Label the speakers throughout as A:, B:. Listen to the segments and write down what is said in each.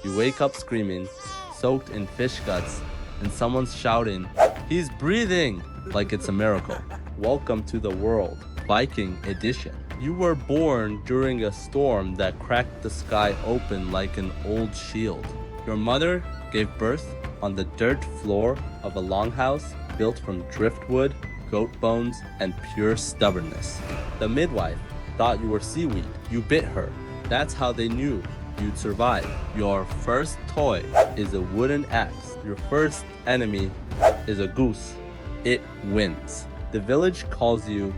A: You wake up screaming, soaked in fish guts, and someone's shouting, "He's breathing!" like it's a miracle. Welcome to the world, Viking edition. You were born during a storm that cracked the sky open like an old shield. Your mother gave birth on the dirt floor of a longhouse built from driftwood, goat bones, and pure stubbornness. The midwife thought you were seaweed. You bit her. That's how they knew you'd survive. Your first toy is a wooden axe. Your first enemy is a goose. It wins. The village calls you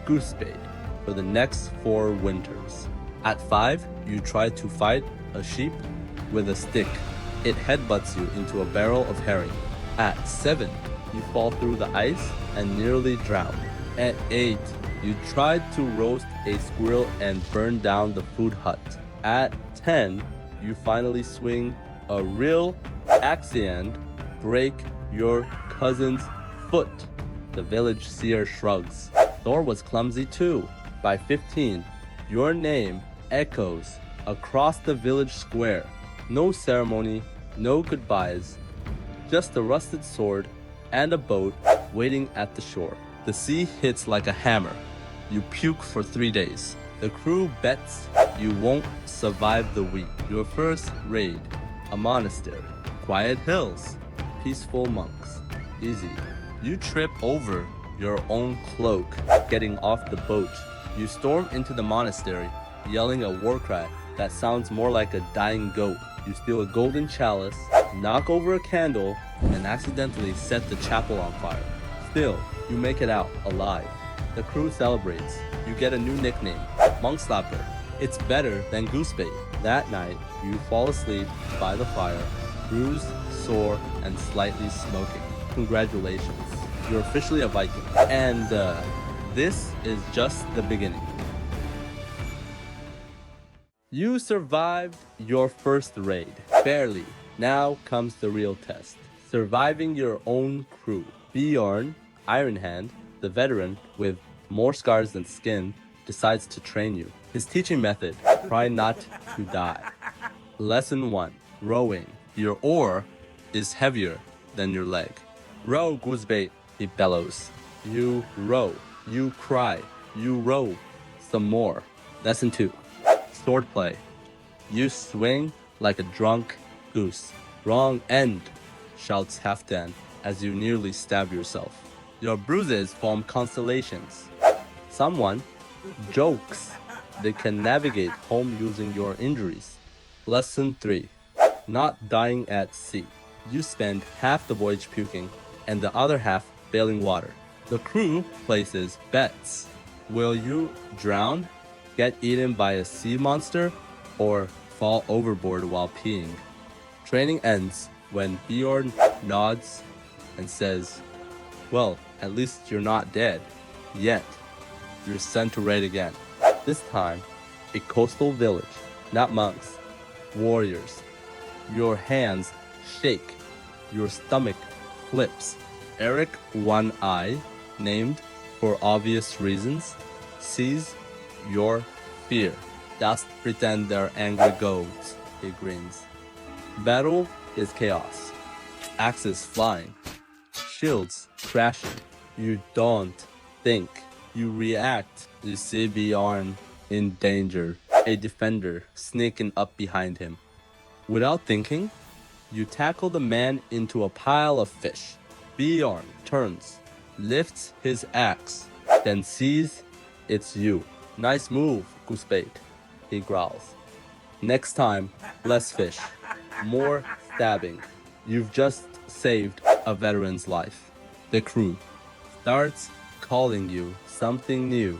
A: Goosebait for the next 4 winters. At 5, you try to fight a sheep with a stick. It headbutts you into a barrel of herring. At 7, you fall through the ice and nearly drown. At 8, you tried to roast a squirrel and burn down the food hut. At 10, you finally swing a real axe and break your cousin's foot. The village seer shrugs. Thor was clumsy too. By 15, your name echoes across the village square. No ceremony, no goodbyes, just a rusted sword and a boat waiting at the shore. The sea hits like a hammer. You puke for 3 days. The crew bets you won't survive the week. Your first raid, a monastery. Quiet hills, peaceful monks. Easy. You trip over your own cloak getting off the boat. You storm into the monastery, yelling a war cry that sounds more like a dying goat. You steal a golden chalice, knock over a candle, and accidentally set the chapel on fire. Still, you make it out alive. The crew celebrates. You get a new nickname, Monk Slapper. It's better than Goosebait. That night, you fall asleep by the fire, bruised, sore, and slightly smoking. Congratulations, you're officially a Viking. And this is just the beginning. You survived your first raid. Barely. Now comes the real test. Surviving your own crew. Bjorn, Iron Hand, the veteran with more scars than skin, decides to train you. His teaching method, try not to die. Lesson 1, rowing. Your oar is heavier than your leg. Row, Goosebait, he bellows. You row. You cry. You row. Some more. Lesson 2, swordplay. You swing like a drunk goose. Wrong end, shouts Halfdan as you nearly stab yourself. Your bruises form constellations. Someone jokes they can navigate home using your injuries. Lesson 3, not dying at sea. You spend half the voyage puking and the other half bailing water. The crew places bets. Will you drown, get eaten by a sea monster, or fall overboard while peeing? Training ends when Bjorn nods and says, "Well, at least you're not dead. Yet." You're sent to raid again. This time, a coastal village, not monks, warriors. Your hands shake. Your stomach flips. Eric One Eye, named for obvious reasons, sees your fear. Just pretend they're angry goats, he grins. Battle is chaos. Axes flying. Shields crashing. You don't think. You react. You see Bjorn in danger. A defender sneaking up behind him. Without thinking, you tackle the man into a pile of fish. Bjorn turns, lifts his axe, then sees it's you. Nice move, Goosebait, he growls. Next time, less fish, more stabbing. You've just saved a veteran's life. The crew starts calling you something new.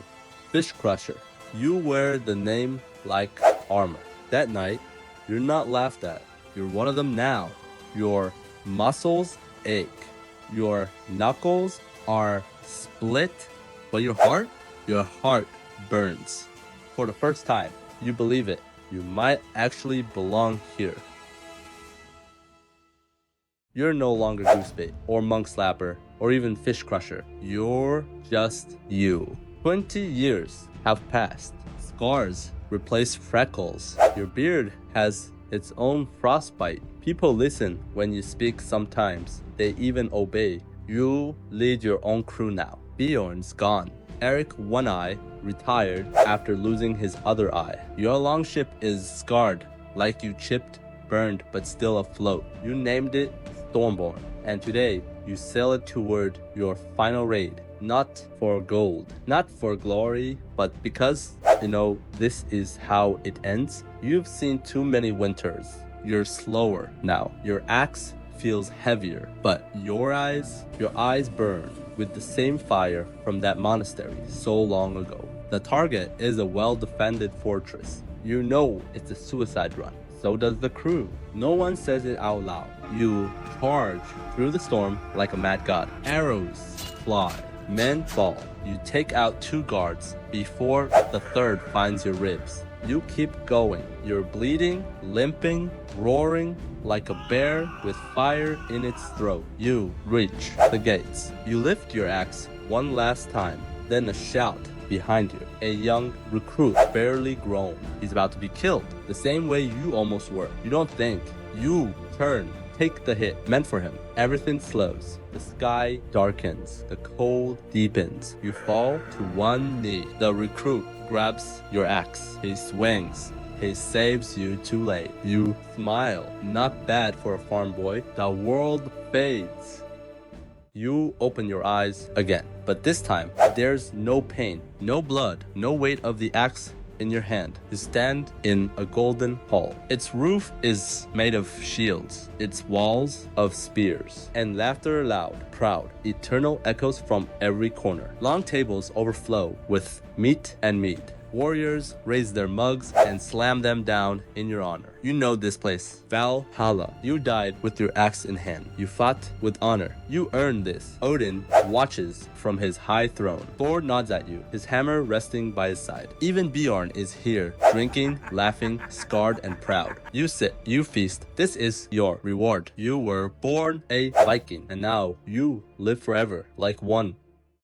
A: Fish Crusher. You wear the name like armor. That night, you're not laughed at. You're one of them now. Your muscles ache. Your knuckles are split, but your heart burns. For the first time, you believe it. You might actually belong here. You're no longer Goosebait, or Monk Slapper, or even Fish Crusher. You're just you. 20 years have passed. Scars replace freckles. Your beard has its own frostbite. People listen when you speak sometimes. They even obey. You lead your own crew now. Bjorn's gone. Eric One Eye retired after losing his other eye. Your longship is scarred, like you chipped, burned, but still afloat. You named it Stormborn, and today you sail it toward your final raid. Not for gold, not for glory, but because, this is how it ends. You've seen too many winters. You're slower now. Your axe feels heavier, but your eyes burn with the same fire from that monastery so long ago. The target is a well-defended fortress. You know it's a suicide run. So does the crew. No one says it out loud. You charge through the storm like a mad god. Arrows fly. Men fall. You take out 2 guards before the 3rd finds your ribs. You keep going. You're bleeding, limping, roaring like a bear with fire in its throat. You reach the gates. You lift your axe one last time. Then a shout behind you. A young recruit, barely grown. He's about to be killed, the same way you almost were. You don't think. You turn. Take the hit meant for him. Everything slows. The sky darkens. The cold deepens. You fall to one knee. The recruit grabs your axe. He swings. He saves you too late. You smile. Not bad for a farm boy. The world fades. You open your eyes again. But this time, there's no pain, no blood, no weight of the axe in your hand. You stand in a golden hall. Its roof is made of shields, its walls of spears, and laughter loud, proud, eternal echoes from every corner. Long tables overflow with meat and mead. Warriors raise their mugs and slam them down in your honor. You know this place, Valhalla. You died with your axe in hand. You fought with honor. You earned this. Odin watches from his high throne. Thor nods at you, his hammer resting by his side. Even Bjorn is here, drinking, laughing, scarred and proud. You sit, you feast. This is your reward. You were born a Viking, and now you live forever like one